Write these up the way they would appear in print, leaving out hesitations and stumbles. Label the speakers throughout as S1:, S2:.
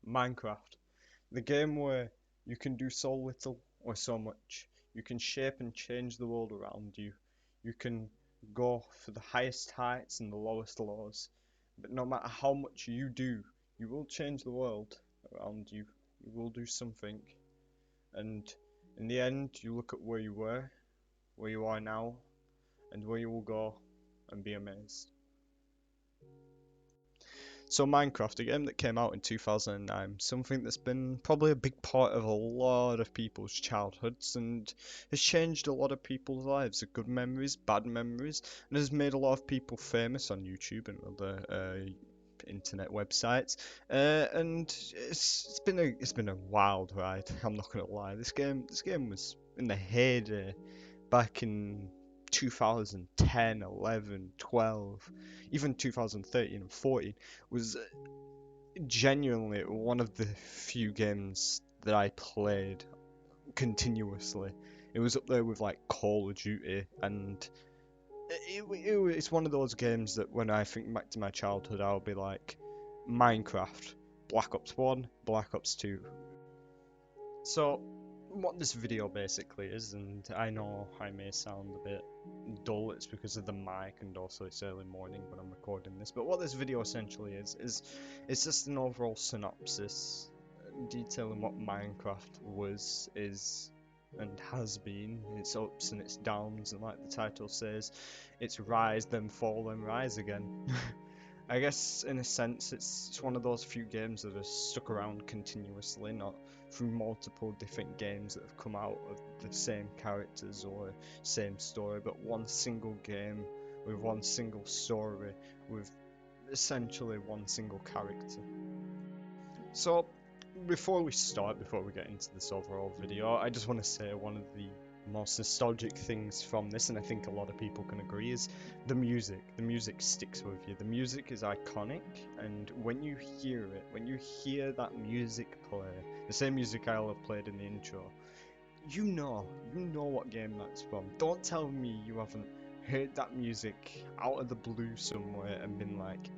S1: Minecraft, the game where you can do so little or so much. You can shape and change the world around you. You can go for the highest heights and the lowest lows. But no matter how much you do, you will change the world around you. You will do something. And in the end, you look at where you were, where you are now, and where you will go, and be amazed. So Minecraft, a game that came out in 2009, something that's been probably a big part of a lot of people's childhoods and has changed a lot of people's lives, good memories, bad memories, and has made a lot of people famous on YouTube and other internet websites. And it's been a wild ride. I'm not gonna lie. This game was in the heyday back in 2010, 11, 12, even 2013 and 14 was genuinely one of the few games that I played continuously. It was up there with like Call of Duty, and it's one of those games that when I think back to my childhood, I'll be like Minecraft, Black Ops 1, Black Ops 2. So, what this video basically is, and I know I may sound a bit dull, it's because of the mic and also it's early morning when I'm recording this, but what this video essentially is it's just an overall synopsis detailing what Minecraft was, is, and has been, its ups and its downs, and like the title says, it's rise, then fall, then rise again. I guess in a sense it's one of those few games that have stuck around continuously, not through multiple different games that have come out of the same characters or same story, but one single game with one single story with essentially one single character. So before we get into this overall video, I just want to say one of the most nostalgic things from this, and I think a lot of people can agree, is the music. The music sticks with you. The music is iconic, and when you hear it, when you hear that music play, the same music I'll have played in the intro, you know what game that's from. Don't tell me you haven't heard that music out of the blue somewhere and been like,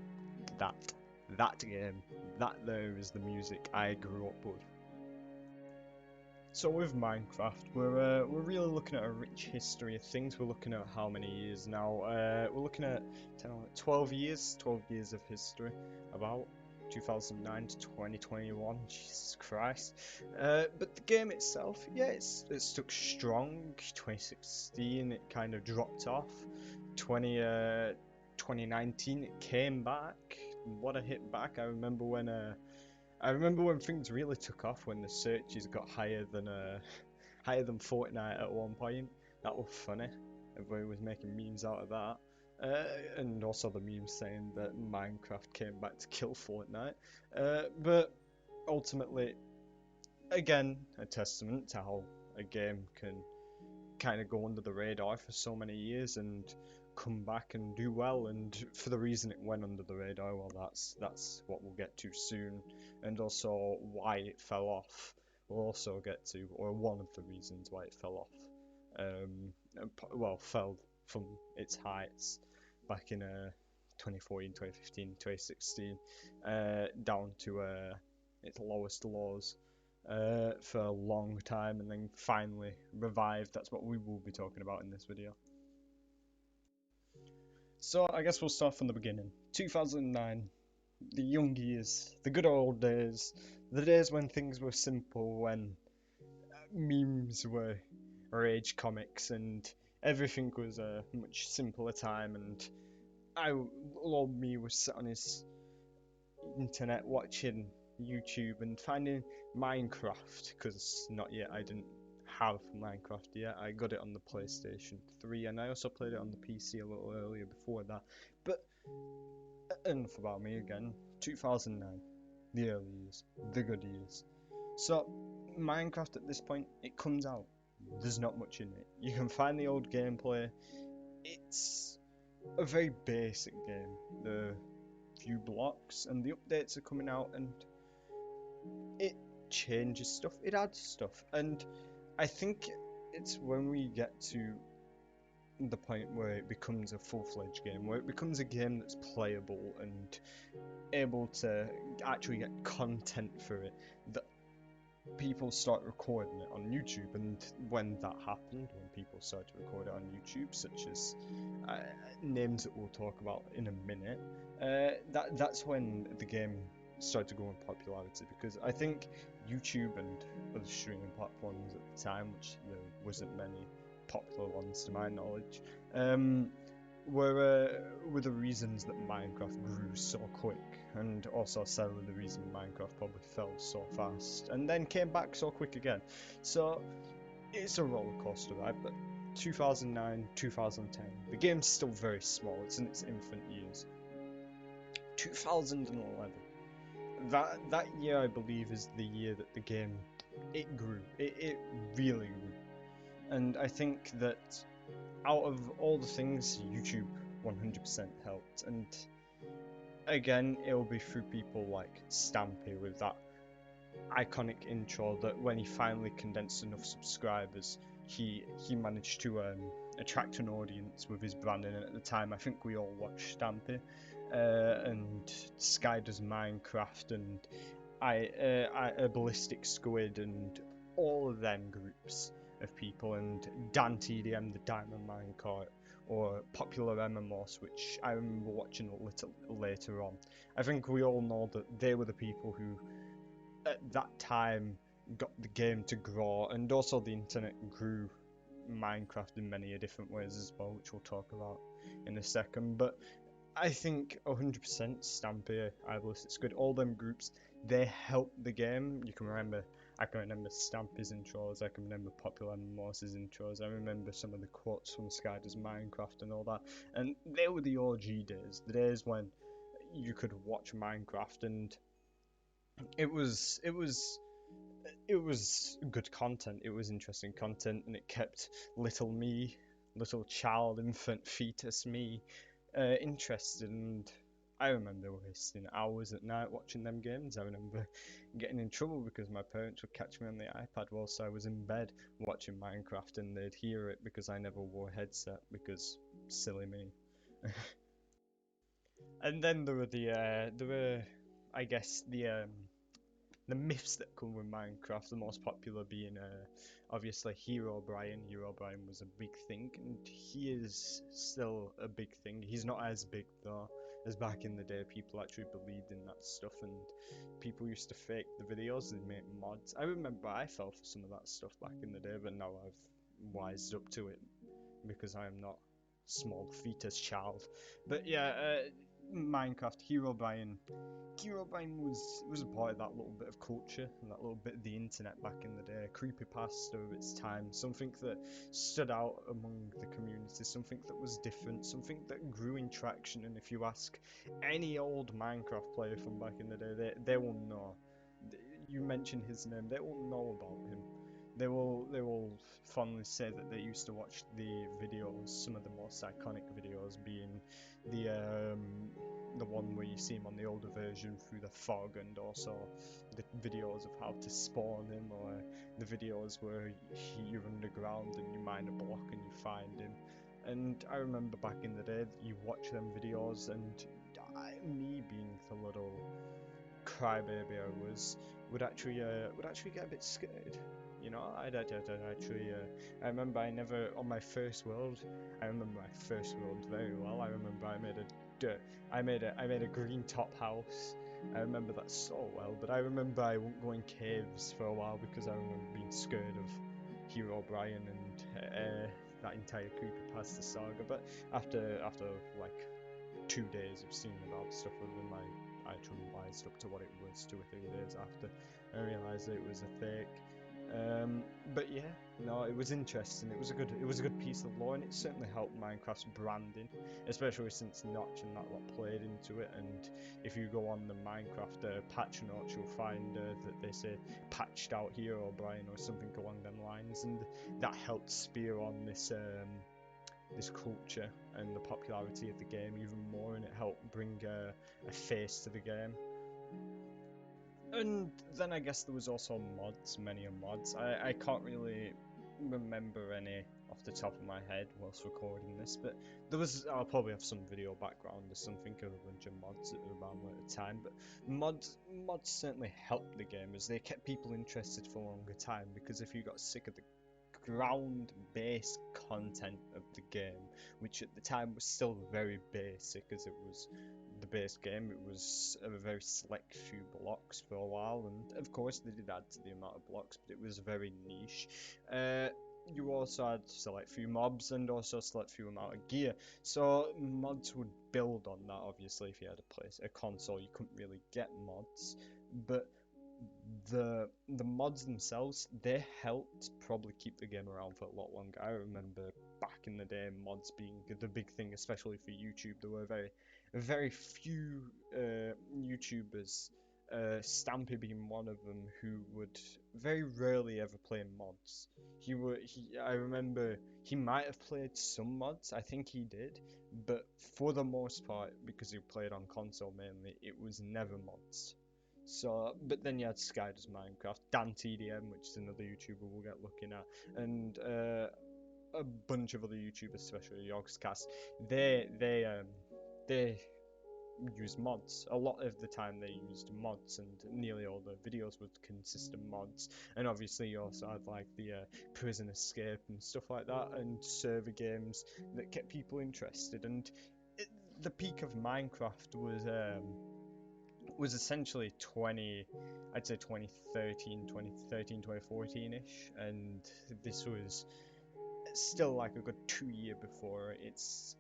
S1: that, that game, that there is the music I grew up with. So with Minecraft, we're really looking at a rich history of things. We're looking at how many years now? We're looking at 10, 12 years, 12 years of history, about 2009 to 2021. Jesus Christ! But the game itself, yeah, it stuck strong. 2016, it kind of dropped off. 2019, it came back. What a hit back! I remember when things really took off, when the searches got higher than Fortnite at one point. That was funny. Everybody was making memes out of that. And also the memes saying that Minecraft came back to kill Fortnite. But ultimately, again, a testament to how a game can kind of go under the radar for so many years and come back and do well. And for the reason it went under the radar, well, that's what we'll get to soon, and also why it fell off. We'll also get to, or one of the reasons why it fell off. Well, fell from its heights back in 2014, 2015, 2016, down to its lowest lows for a long time, and then finally revived. That's what we will be talking about in this video. So I guess we'll start from the beginning. 2009, the young years, the good old days, the days when things were simple, when memes were rage comics and everything was a much simpler time, and old me was sat on his internet watching YouTube and finding Minecraft, because not yet, I didn't have Minecraft yet. I got it on the PlayStation 3, and I also played it on the PC a little earlier before that. But enough about me again. 2009, the early years, the good years. So Minecraft at this point, it comes out. There's not much in it. You can find the old gameplay. It's a very basic game. The few blocks and the updates are coming out, and it changes stuff, it adds stuff, and I think it's when we get to the point where it becomes a full-fledged game, where it becomes a game that's playable and able to actually get content for it, that people start recording it on YouTube. And when that happened, when people started to record it on YouTube, such as names that we'll talk about in a minute, that's when the game started to go in popularity, because I think YouTube and other streaming platforms at the time, which there wasn't many popular ones to my knowledge, were the reasons that Minecraft grew so quick, and also sadly the reason Minecraft probably fell so fast and then came back so quick again. So it's a roller coaster ride, but 2009, 2010, the game's still very small, it's in its infant years. 2011, that year I believe is the year that the game, it grew, it really grew. And I think that out of all the things, YouTube 100% helped. And again, it'll be through people like Stampy with that iconic intro that when he finally condensed enough subscribers, he managed to attract an audience with his branding. And at the time, I think we all watched Stampy and Sky Does Minecraft and Ballistic Squid and all of them groups of people, and Dan TDM, the Diamond Minecart, or Popular MMOs, which I remember watching a little later on. I think we all know that they were the people who, at that time, got the game to grow, and also the internet grew Minecraft in many different ways as well, which we'll talk about in a second. But I think 100% Stampy, iBallistic Squid, all them groups, they helped the game. I can remember Stampy's intros, I can remember Popular MMOs' intros, I remember some of the quotes from Sky Does Minecraft and all that. And they were the OG days, the days when you could watch Minecraft and it was good content, it was interesting content, and it kept little me, little child, infant, fetus me, interested. And I remember wasting hours at night watching them games. I remember getting in trouble because my parents would catch me on the iPad whilst I was in bed watching Minecraft, and they'd hear it because I never wore a headset, because silly me. And then there were I guess the myths that come with Minecraft, the most popular being obviously Herobrine. Herobrine was a big thing, and he is still a big thing. He's not as big though as back in the day. People actually believed in that stuff, and people used to fake the videos and make mods. I remember I fell for some of that stuff back in the day, but now I've wised up to it because I am not small fetus child. But yeah, Minecraft, Herobrine was a part of that little bit of culture and that little bit of the internet back in the day. A creepypasta of its time, something that stood out among the community, something that was different, something that grew in traction. And if you ask any old Minecraft player from back in the day, they will know. You mention his name, they will know about him. They will fondly say that they used to watch the videos, some of the most iconic videos being the one where you see him on the older version through the fog, and also the videos of how to spawn him, or the videos where you're underground and you mine a block and you find him. And I remember back in the day that you watch them videos, and me being the little crybaby I was, would actually get a bit scared. You know, I'd actually. I remember on my first world. I remember my first world very well. I remember I made a green top house. I remember that so well. But I remember I wouldn't go in caves for a while because I remember being scared of Herobrine and that entire creepypasta saga. But after like 2 days of seeing about stuff with them, I actually wised up to what it was 2 or 3 days after. I realised that it was a fake. But yeah, no, it was interesting. It was a good piece of lore, and it certainly helped Minecraft's branding, especially since Notch and that lot played into it. And if you go on the Minecraft patch notes, you'll find that they say patched out Herobrine or something along them lines, and that helped spear on this culture and the popularity of the game even more, and it helped bring a face to the game. And then I guess there was also mods, many a mods. I can't really remember any off the top of my head whilst recording this, but I'll probably have some video background or something of a bunch of mods that were around at the time. But mods certainly helped the game as they kept people interested for a longer time, because if you got sick of the ground-based content of the game, which at the time was still very basic as it was the base game, it was a very select few blocks for a while, and of course they did add to the amount of blocks, but it was very niche. You also had to select few mobs and also select few amount of gear, so mods would build on that. Obviously, if you had a console, you couldn't really get mods, but the mods themselves, they helped probably keep the game around for a lot longer. I remember back in the day mods being the big thing, especially for YouTube. There were very few YouTubers, Stampy being one of them, who would very rarely ever play mods. I remember he might have played some mods, I think he did, but for the most part, because he played on console mainly, it was never mods. So, but then you had Sky Does Minecraft, Dan TDM, which is another YouTuber we'll get looking at, and a bunch of other YouTubers, especially Yogscast. They use mods. A lot of the time they used mods, and nearly all the videos would consist of mods. And obviously you also had like the Prison Escape and stuff like that, and server games that kept people interested. And the peak of Minecraft was essentially I'd say 2014-ish, and this was still like a good 2 year before its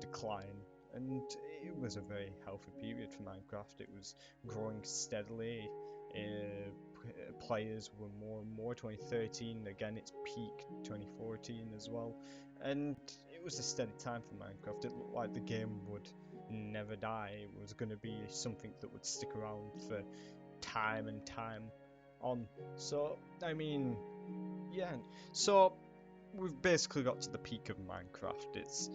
S1: decline, and it was a very healthy period for Minecraft. It was growing steadily. Players were more and more. 2013 again, its peak. 2014 as well, and it was a steady time for Minecraft. It looked like the game would never die. It was going to be something that would stick around for time and time on. So I mean, yeah. So we've basically got to the peak of Minecraft. It's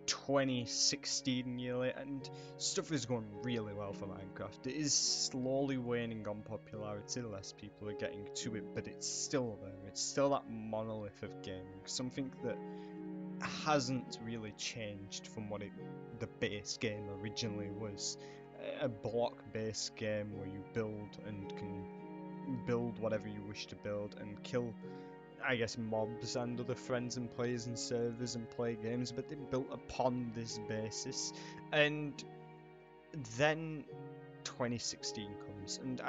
S1: 2016 nearly, and stuff is going really well for Minecraft. It is slowly waning on popularity, less people are getting to it, but it's still there. It's still that monolith of gaming, something that hasn't really changed from what the base game originally was. A block-based game where you build and can build whatever you wish to build and kill, I guess, mobs and other friends and players and servers and play games, but they built upon this basis. And then 2016 comes, and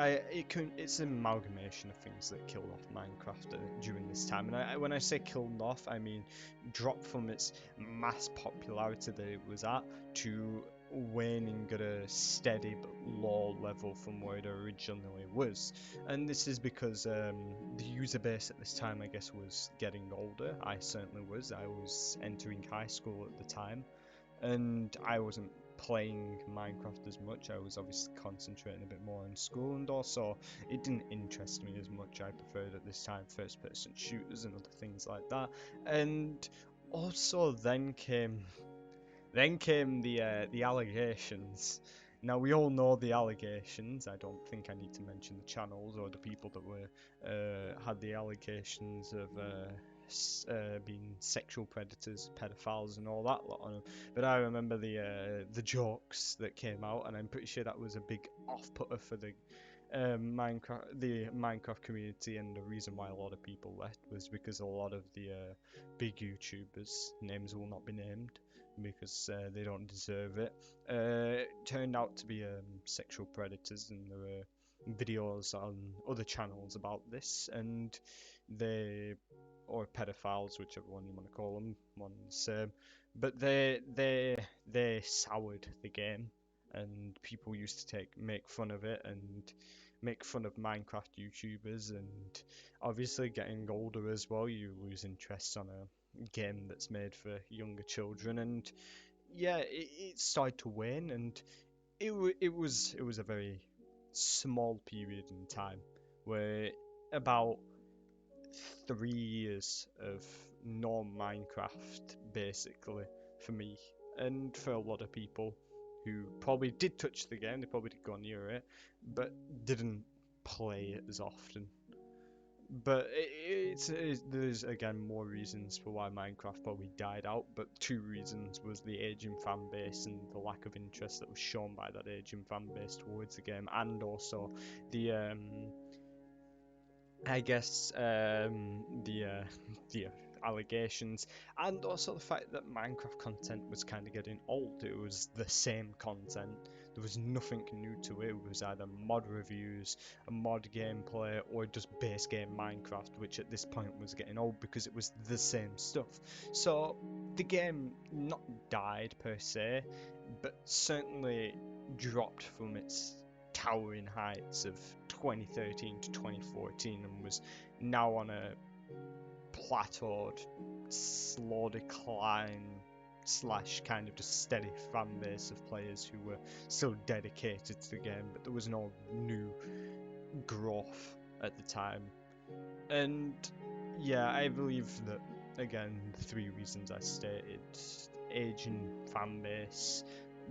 S1: it's an amalgamation of things that killed off Minecraft during this time. And when I say killed off, I mean dropped from its mass popularity that it was at to waning at a steady but low level from where it originally was. And this is because the user base at this time, I guess, was getting older. I certainly was. I was entering high school at the time, and I wasn't playing Minecraft as much. I was obviously concentrating a bit more on school, and also it didn't interest me as much. I preferred at this time first-person shooters and other things like that. And also then came the allegations. Now we all know the allegations. I don't think I need to mention the channels or the people that were had the allegations of being sexual predators, pedophiles, and all that lot on them. But I remember the jokes that came out, and I'm pretty sure that was a big off-putter for the Minecraft community, and the reason why a lot of people left was because a lot of the big YouTubers, names will not be named because they don't deserve it, turned out to be sexual predators, and there were videos on other channels about this, and they, or pedophiles, whichever one you want to call them, one's but they soured the game, and people used to make fun of it and make fun of Minecraft YouTubers, and obviously getting older as well, you lose interest on a game that's made for younger children, and yeah, it started to wane, and it was a very small period in time where about 3 years of no Minecraft basically for me, and for a lot of people who probably did touch the game, they probably did go near it, but didn't play it as often. But there's again more reasons for why Minecraft probably died out, but two reasons was the aging fan base and the lack of interest that was shown by that aging fan base towards the game, and also the I guess the allegations, and also the fact that Minecraft content was kind of getting old. It was the same content. There was nothing new to it. It was either mod reviews, a mod gameplay, or just base game Minecraft, which at this point was getting old because it was the same stuff. So the game not died per se, but certainly dropped from its towering heights of 2013 to 2014 and was now on a plateaued, slow decline slash kind of just steady fan base of players who were still dedicated to the game, but there was no new growth at the time. And yeah, I believe that again, the three reasons I stated: aging fan base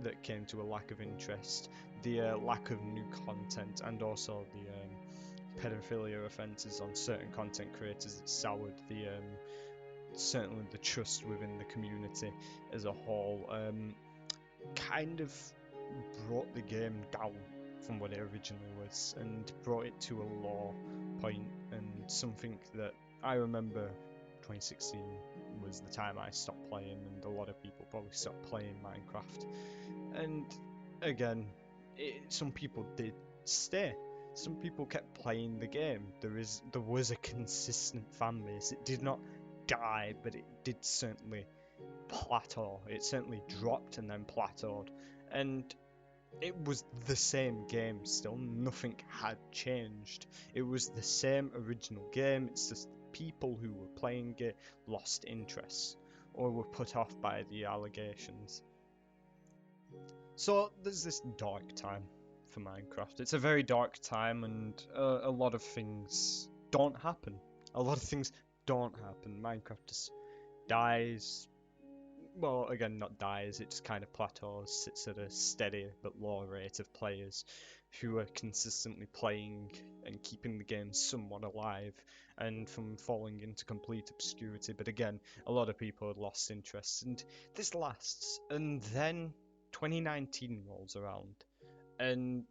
S1: that came to a lack of interest, the lack of new content, and also the pedophilia offences on certain content creators that soured the certainly the trust within the community as a whole. Kind of brought the game down from what it originally was and brought it to a low point, and something that I remember 2016 was the time I stopped playing, and a lot of people probably stopped playing Minecraft. And again, some people did stay. Some people kept playing the game. There was a consistent fan base. It did not die, but it did certainly plateau. It certainly dropped and then plateaued. And it was the same game still. Nothing had changed. It was the same original game. It's just the people who were playing it lost interest or were put off by the allegations. So there's this dark time for Minecraft. It's a very dark time, and a lot of things don't happen. A lot of things don't happen. Minecraft just dies. Well, again, not dies, it just kind of plateaus, sits at a steady but low rate of players who are consistently playing and keeping the game somewhat alive and from falling into complete obscurity. But again, a lot of people had lost interest, and this lasts. And then 2019 rolls around, and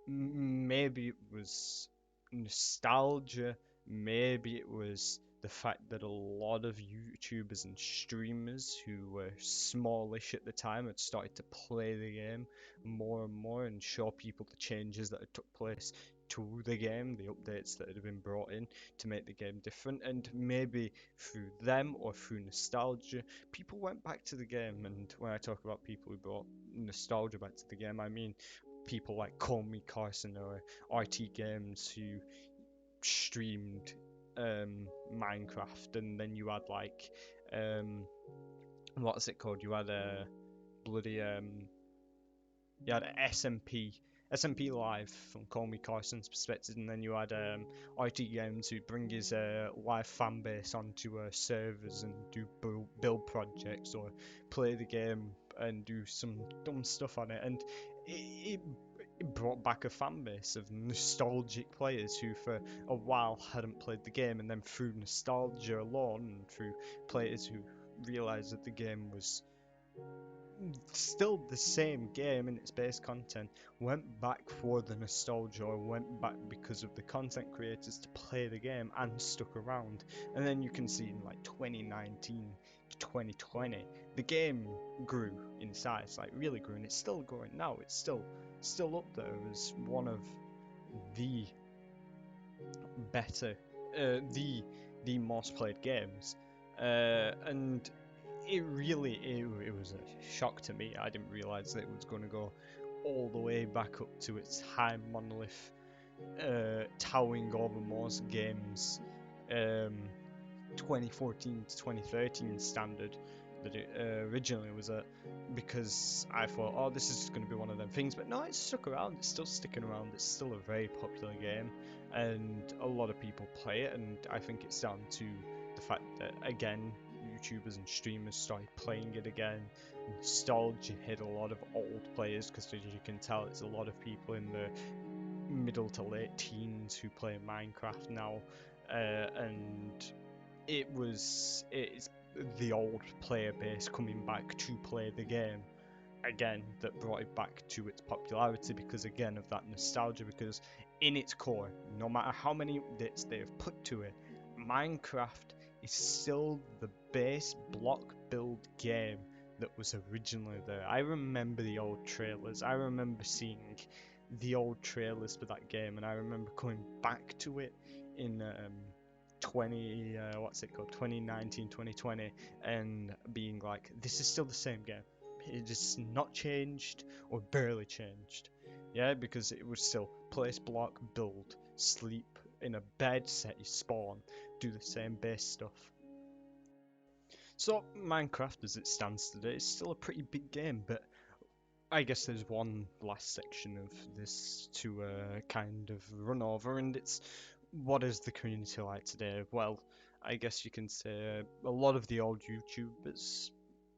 S1: maybe it was nostalgia, maybe it was the fact that a lot of YouTubers and streamers who were smallish at the time had started to play the game more and more and show people the changes that had took place to the game, the updates that had been brought in to make the game different, and maybe through them or through nostalgia, people went back to the game. And when I talk about people who brought nostalgia back to the game, I mean people like Call Me Carson or RT Games who streamed Minecraft, and then you had like what's it called? You had a bloody you had SMP Live from Call Me Carson's perspective, and then you had RT Games who bring his live fan base onto servers and do build projects or play the game and do some dumb stuff on it, and it brought back a fan base of nostalgic players who for a while hadn't played the game, and then through nostalgia alone and through players who realized that the game was still the same game in its base content, went back for the nostalgia or went back because of the content creators to play the game and stuck around. And then you can see in like 2019 to 2020 the game grew in size, like really grew, and it's still growing now. It's still up there as one of the better the most played games, and it was a shock to me. I didn't realize that it was going to go all the way back up to its high monolith, towering over most games, 2014 to 2013 standard that it originally was at, because I thought, oh, this is going to be one of them things. But no, it's stuck around. It's still sticking around. It's still a very popular game, and a lot of people play it. And I think it's down to the fact that, again, YouTubers and streamers started playing it again. Nostalgia hit a lot of old players, because as you can tell, it's a lot of people in the middle to late teens who play Minecraft now. and it's the old player base coming back to play the game again that brought it back to its popularity because again of that nostalgia, because in its core, no matter how many updates they have put to it, Minecraft is still the base block build game that was originally there. I remember the old trailers. I remember seeing the old trailers for that game, and I remember coming back to it in 2019, 2020, and being like, this is still the same game. It is not changed or barely changed. Yeah, because it was still place, block, build, sleep in a bed, set your spawn, do the same base stuff. So Minecraft as it stands today is still a pretty big game, but I guess there's one last section of this to kind of run over, and it's what is the community like today? Well, I guess you can say a lot of the old YouTubers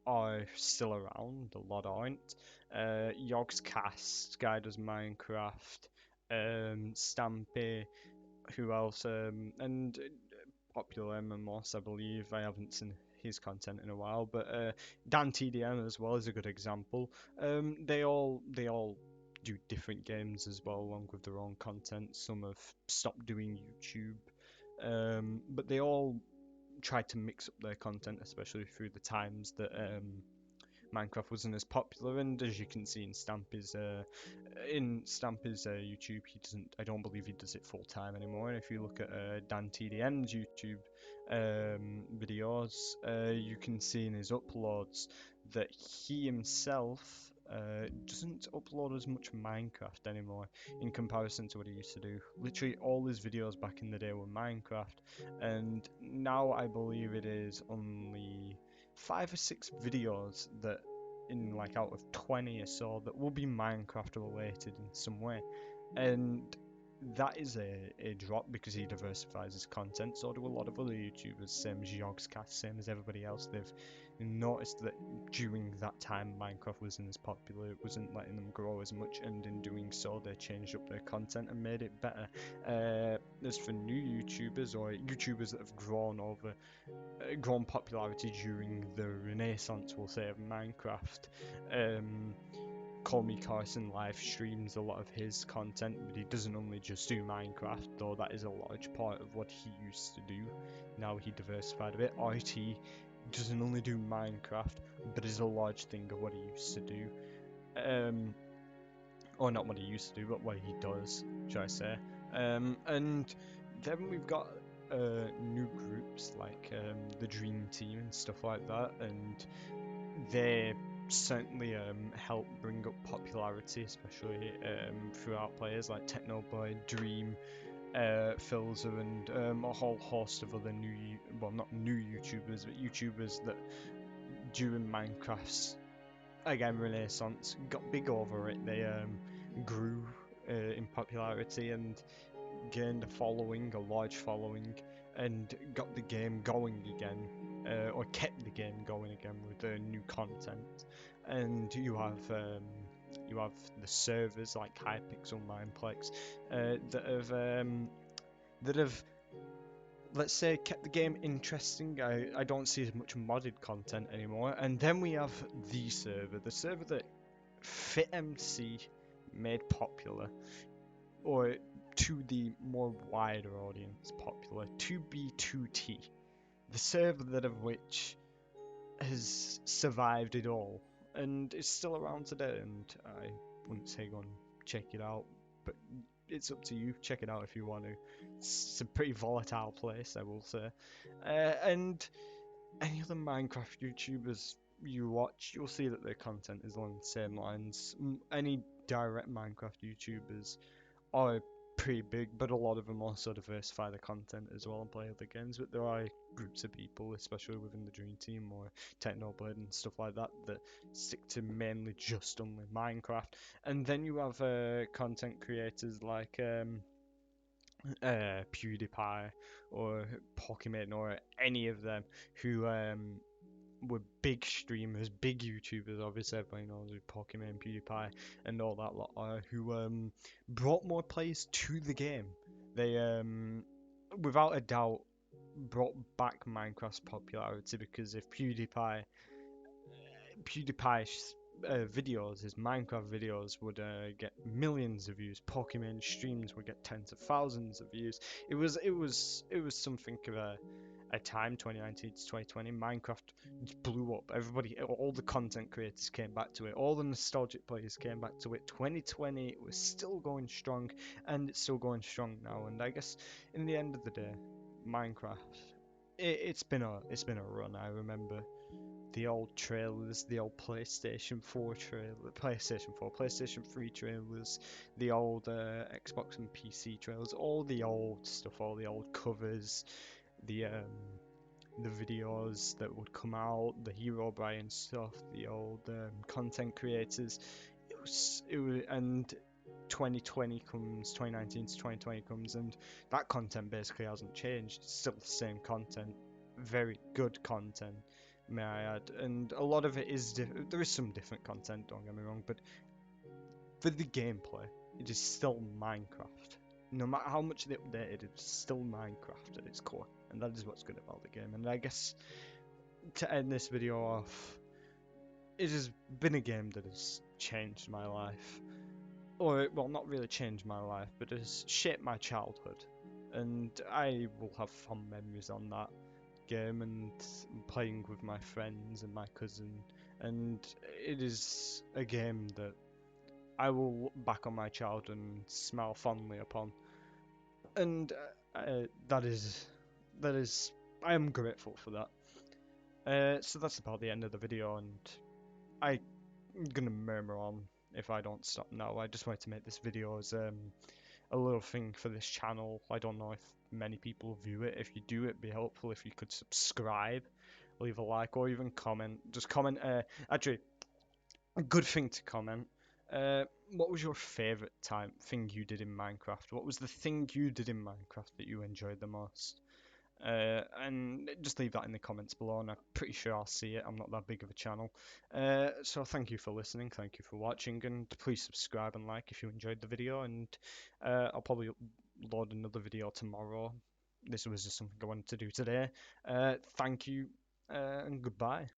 S1: are still around, a lot aren't. Yogscast, Guy Does Minecraft, Stampy, who else? And Popular MMOS, I believe. I haven't seen his content in a while, but Dan TDM as well is a good example. They all do different games as well, along with their own content. Some have stopped doing YouTube, but they all try to mix up their content, especially through the times that Minecraft wasn't as popular. And as you can see in Stampy's YouTube, he doesn't. I don't believe he does it full time anymore. And if you look at Dan TDM's YouTube videos, you can see in his uploads that he himself doesn't upload as much Minecraft anymore in comparison to what he used to do. Literally, all his videos back in the day were Minecraft, and now I believe it is only 5 or 6 videos that in like out of 20 or so that will be Minecraft related in some way. And that is a drop because he diversifies his content. So do a lot of other YouTubers, same as Yogscast, same as everybody else. They've noticed that during that time Minecraft wasn't as popular, it wasn't letting them grow as much, and in doing so they changed up their content and made it better. As for new YouTubers or YouTubers that have grown popularity during the renaissance, we'll say, of Minecraft, Call Me Carson live streams a lot of his content, but he doesn't only just do Minecraft, though that is a large part of what he used to do. Now he diversified a bit. RT doesn't only do Minecraft, but is a large thing of what he used to do. Or not what he used to do, but what he does, should I say. And then we've got new groups like the Dream Team and stuff like that, and they certainly help bring up popularity, especially throughout players like Technoboy, Dream, Filzer, and a whole host of other not new YouTubers, but YouTubers that during Minecraft's again Renaissance got big over it. They grew in popularity and gained a following, a large following, and got the game going again, or kept the game going again with new content. And you have the servers like Hypixel, Mineplex, that have, let's say, kept the game interesting. I don't see as much modded content anymore. And then we have the server that FitMC made popular, or to the more wider audience popular, 2B2T, the server that of which has survived it all and is still around today. And I wouldn't say go and check it out, but it's up to you. Check it out if you want to. It's a pretty volatile place, I will say. And any other Minecraft YouTubers you watch, you'll see that their content is along the same lines. Any direct Minecraft YouTubers are pretty big, but a lot of them also diversify the content as well and play other games. But there are groups of people, especially within the Dream Team or Technoblade and stuff like that, that stick to mainly just only Minecraft. And then you have content creators like PewDiePie or Pokimane or any of them who were big streamers, big YouTubers. Obviously, everybody knows who Pokimane, PewDiePie, and all that lot are, who brought more players to the game. They without a doubt brought back Minecraft's popularity, because if PewDiePie's videos, his Minecraft videos, would get millions of views. Pokemon streams would get tens of thousands of views. It was something of a time, 2019 to 2020. Minecraft just blew up. Everybody, all the content creators came back to it. All the nostalgic players came back to it. 2020 was still going strong, and it's still going strong now. And I guess in the end of the day, Minecraft, it's been a run. I remember the old trailers, the old PlayStation 4 trailer, PlayStation 4, PlayStation 3 trailers, the old Xbox and PC trailers, all the old stuff, all the old covers, the videos that would come out, the Herobrine stuff, the old content creators. And 2020 comes, 2019 to 2020 comes, and that content basically hasn't changed. It's still the same content, very good content, may I add. And a lot of it is there is some different content, don't get me wrong, but for the gameplay, it is still Minecraft. No matter how much they updated, it's still Minecraft at its core, and that is what's good about the game. And I guess to end this video off, it has been a game that has changed my life. Or, well, not really changed my life, but has shaped my childhood. And I will have fond memories on that game and playing with my friends and my cousin. And it is a game that I will look back on my childhood and smile fondly upon. And that is, I am grateful for that. So that's about the end of the video, and I'm gonna murmur on if I don't stop now. I just wanted to make this video as a little thing for this channel. I don't know if many people view it. If you do, it'd be helpful if you could subscribe, leave a like, or even comment. Just comment. Actually, a good thing to comment. What was your favorite thing you did in Minecraft? What was the thing you did in Minecraft that you enjoyed the most? And just leave that in the comments below, and I'm pretty sure I'll see it. I'm not that big of a channel. So thank you for listening, thank you for watching, and please subscribe and like if you enjoyed the video, and I'll probably upload another video tomorrow. This was just something I wanted to do today. Thank you, and goodbye.